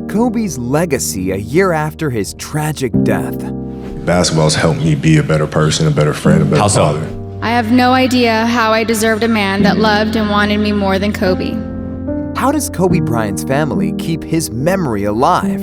Kobe's legacy a year after his tragic death. Basketball's helped me be a better person, a better friend, a better father. I have no idea how I deserved a man that loved and wanted me more than Kobe. How does Kobe Bryant's family keep his memory alive?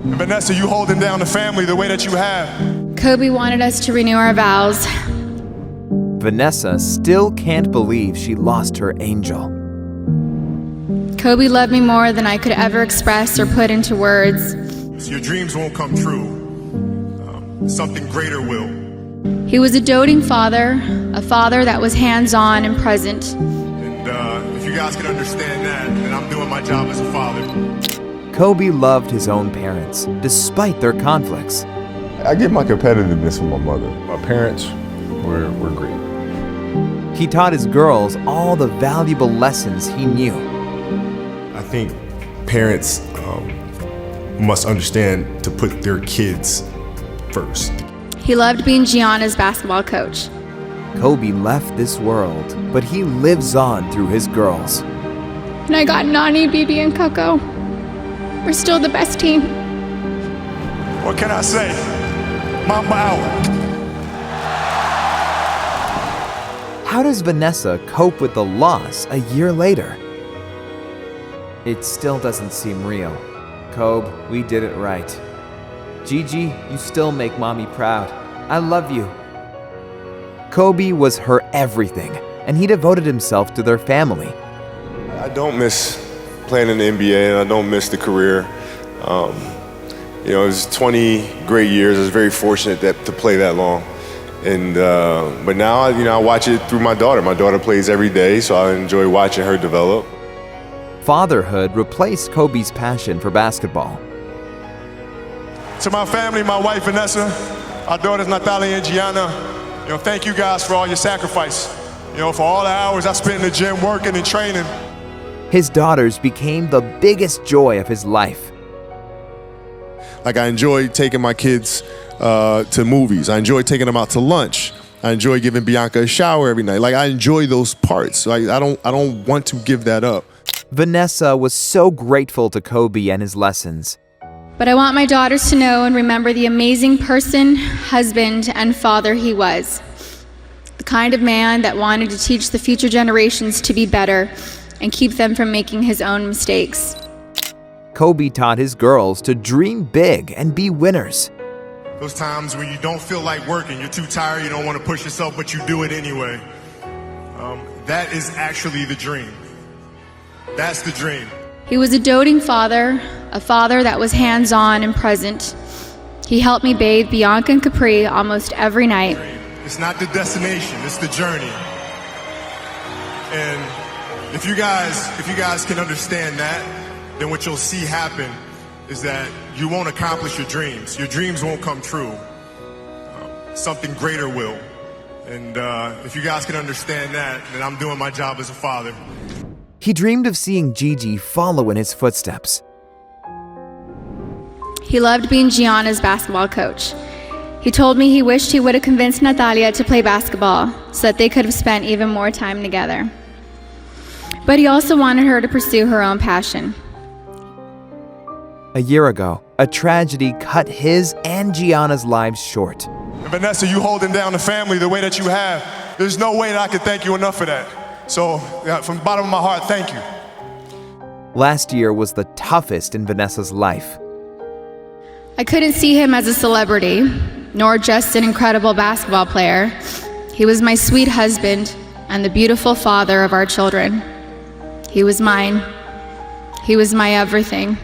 Vanessa, you holding down the family the way that you have. Kobe wanted us to renew our vows. Vanessa still can't believe she lost her angel. Kobe loved me more than I could ever express or put into words. Your dreams won't come true. Something greater will. He was a doting father, a father that was hands-on and present. And if you guys can understand that, then I'm doing my job as a father. Kobe loved his own parents, despite their conflicts. I get my competitiveness from my mother. My parents were great. He taught his girls all the valuable lessons he knew. I think parents must understand to put their kids first. He loved being Gianna's basketball coach. Kobe left this world, but he lives on through his girls. And I got Nani, Bibi, and Coco. We're still the best team. What can I say? Mamba out. How does Vanessa cope with the loss a year later? It still doesn't seem real. Kobe, we did it right. Gigi, you still make mommy proud. I love you. Kobe was her everything, and he devoted himself to their family. I don't miss playing in the NBA, and I don't miss the career. It was 20 great years. I was very fortunate to play that long. And but now, I watch it through my daughter. My daughter plays every day, so I enjoy watching her develop. Fatherhood replaced Kobe's passion for basketball. To my family, my wife Vanessa, our daughters Natalia and Gianna, thank you guys for all your sacrifice. For all the hours I spent in the gym working and training. His daughters became the biggest joy of his life. Like, I enjoy taking my kids to movies. I enjoy taking them out to lunch. I enjoy giving Bianca a shower every night. Like, I enjoy those parts. Like, I don't want to give that up. Vanessa was so grateful to Kobe and his lessons. But I want my daughters to know and remember the amazing person, husband, and father he was. The kind of man that wanted to teach the future generations to be better and keep them from making his own mistakes. Kobe taught his girls to dream big and be winners. Those times when you don't feel like working, you're too tired, you don't want to push yourself, but you do it anyway. That is actually the dream. That's the dream. He was a doting father, a father that was hands-on and present. He helped me bathe Bianca and Capri almost every night. It's not the destination, it's the journey. And if you guys can understand that, then what you'll see happen is that you won't accomplish your dreams. Your dreams won't come true. Something greater will. And if you guys can understand that, then I'm doing my job as a father. He dreamed of seeing Gigi follow in his footsteps. He loved being Gianna's basketball coach. He told me he wished he would have convinced Natalia to play basketball so that they could have spent even more time together. But he also wanted her to pursue her own passion. A year ago, a tragedy cut his and Gianna's lives short. And Vanessa, you holding down the family the way that you have, there's no way that I could thank you enough for that. So, from the bottom of my heart, thank you. Last year was the toughest in Vanessa's life. I couldn't see him as a celebrity, nor just an incredible basketball player. He was my sweet husband and the beautiful father of our children. He was mine. He was my everything.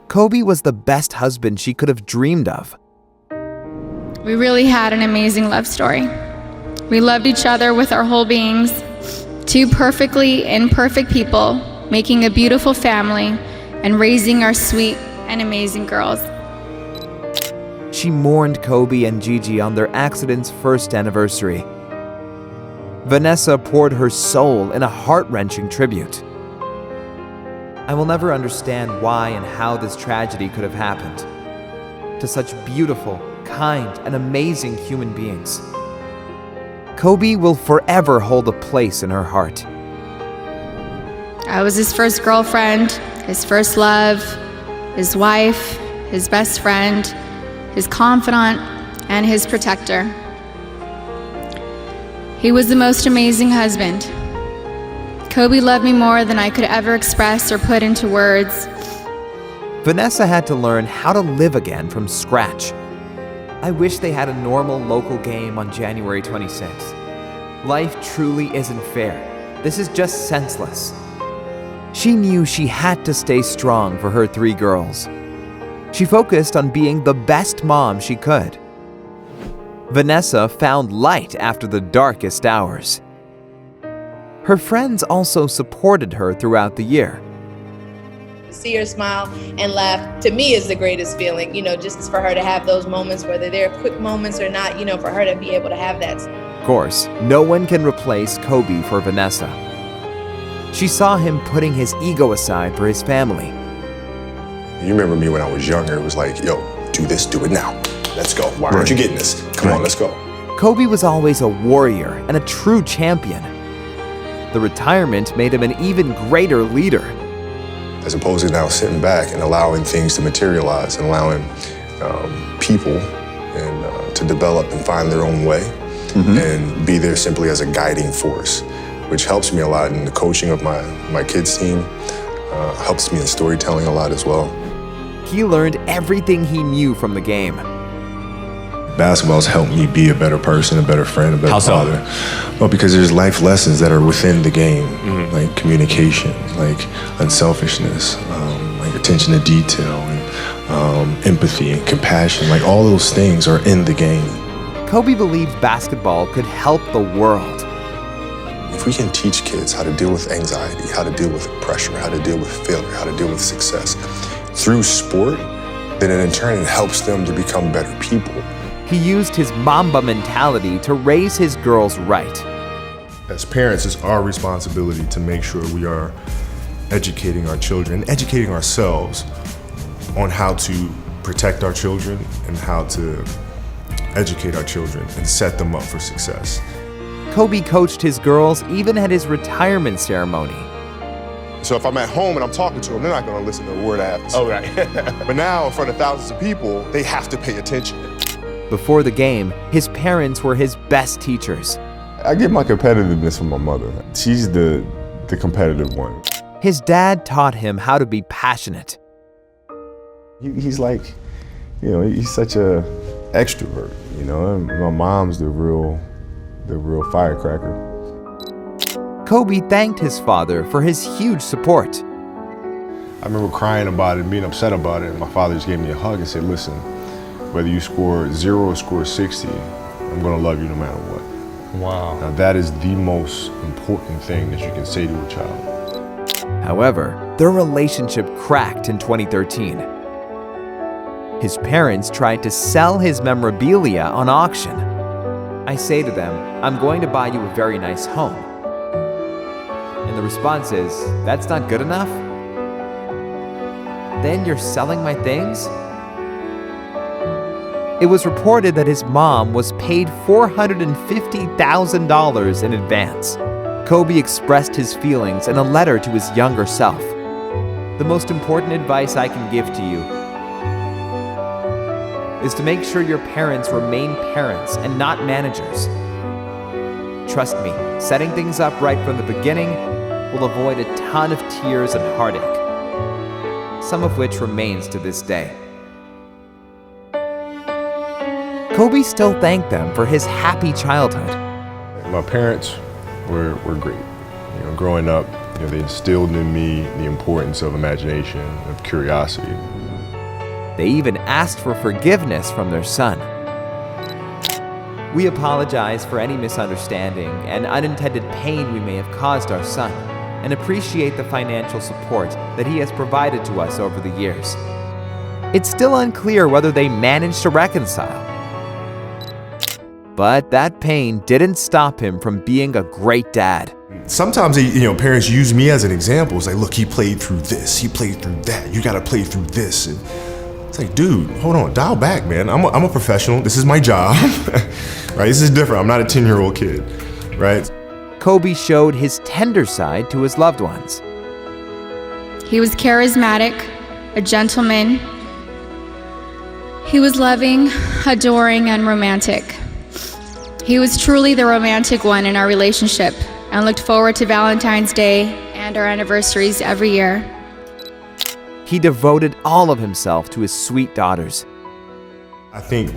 Kobe was the best husband she could have dreamed of. We really had an amazing love story. We loved each other with our whole beings. Two perfectly imperfect people, making a beautiful family and raising our sweet and amazing girls. She mourned Kobe and Gigi on their accident's first anniversary. Vanessa poured her soul in a heart-wrenching tribute. I will never understand why and how this tragedy could have happened to such beautiful, kind, and amazing human beings. Kobe will forever hold a place in her heart. I was his first girlfriend, his first love, his wife, his best friend, his confidant, and his protector. He was the most amazing husband. Kobe loved me more than I could ever express or put into words. Vanessa had to learn how to live again from scratch. I wish they had a normal local game on January 26th. Life truly isn't fair. This is just senseless. She knew she had to stay strong for her 3 girls. She focused on being the best mom she could. Vanessa found light after the darkest hours. Her friends also supported her throughout the year. See her smile and laugh, to me, is the greatest feeling, just for her to have those moments, whether they're quick moments or not, for her to be able to have that. Of course, no one can replace Kobe for Vanessa. She saw him putting his ego aside for his family. You remember me when I was younger, it was like, yo, do this, do it now. Let's go. Why aren't you getting this? Come on, let's go. Kobe was always a warrior and a true champion. The retirement made him an even greater leader. As opposed to now sitting back and allowing things to materialize and allowing people to develop and find their own way and be there simply as a guiding force, which helps me a lot in the coaching of my kids' team, helps me in storytelling a lot as well. He learned everything he knew from the game. Basketball's helped me be a better person, a better friend, a better How so? father. Well, because there's life lessons that are within the game, like communication, like unselfishness, like attention to detail, and empathy and compassion. Like all those things are in the game. Kobe believed basketball could help the world. If we can teach kids how to deal with anxiety, how to deal with pressure, how to deal with failure, how to deal with success through sport, then in turn it helps them to become better people. He used his Mamba mentality to raise his girls right. As parents, it's our responsibility to make sure we are educating our children, educating ourselves on how to protect our children and how to educate our children and set them up for success. Kobe coached his girls even at his retirement ceremony. So if I'm at home and I'm talking to them, they're not going to listen to a word I have to say. Oh, right. But now, in front of thousands of people, they have to pay attention. Before the game, his parents were his best teachers. I get my competitiveness from my mother. She's the competitive one. His dad taught him how to be passionate. He's like, he's such a extrovert, and my mom's the real firecracker. Kobe thanked his father for his huge support. I remember crying about it and being upset about it, and my father just gave me a hug and said, listen, whether you score 0 or score 60, I'm gonna love you no matter what. Wow. Now that is the most important thing that you can say to a child. However, their relationship cracked in 2013. His parents tried to sell his memorabilia on auction. I say to them, I'm going to buy you a very nice home. And the response is, that's not good enough? Then you're selling my things? It was reported that his mom was paid $450,000 in advance. Kobe expressed his feelings in a letter to his younger self. The most important advice I can give to you is to make sure your parents remain parents and not managers. Trust me, setting things up right from the beginning will avoid a ton of tears and heartache, some of which remains to this day. Kobe still thanked them for his happy childhood. My parents were great. Growing up, they instilled in me the importance of imagination, of curiosity. They even asked for forgiveness from their son. We apologize for any misunderstanding and unintended pain we may have caused our son, and appreciate the financial support that he has provided to us over the years. It's still unclear whether they managed to reconcile. But that pain didn't stop him from being a great dad. Sometimes, parents use me as an example. It's like, look, he played through this, he played through that. You got to play through this. And it's like, dude, hold on, dial back, man. I'm a professional. This is my job, right? This is different. I'm not a 10-year-old kid, right? Kobe showed his tender side to his loved ones. He was charismatic, a gentleman. He was loving, adoring, and romantic. He was truly the romantic one in our relationship and looked forward to Valentine's Day and our anniversaries every year. He devoted all of himself to his sweet daughters. I think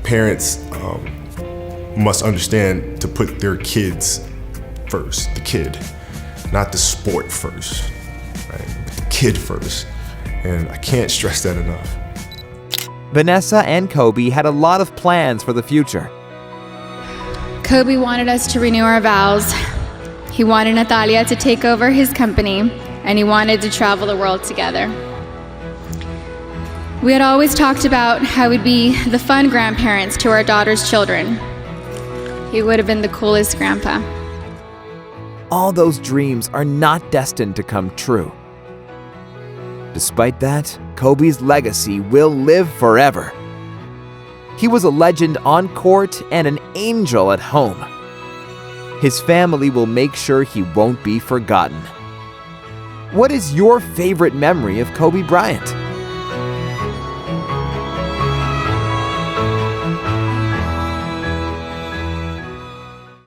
parents must understand to put their kids first, the kid, not the sport first, right? But the kid first. And I can't stress that enough. Vanessa and Kobe had a lot of plans for the future. Kobe wanted us to renew our vows. He wanted Natalia to take over his company, and he wanted to travel the world together. We had always talked about how we'd be the fun grandparents to our daughter's children. He would have been the coolest grandpa. All those dreams are not destined to come true. Despite that, Kobe's legacy will live forever. He was a legend on court and an angel at home. His family will make sure he won't be forgotten. What is your favorite memory of Kobe Bryant?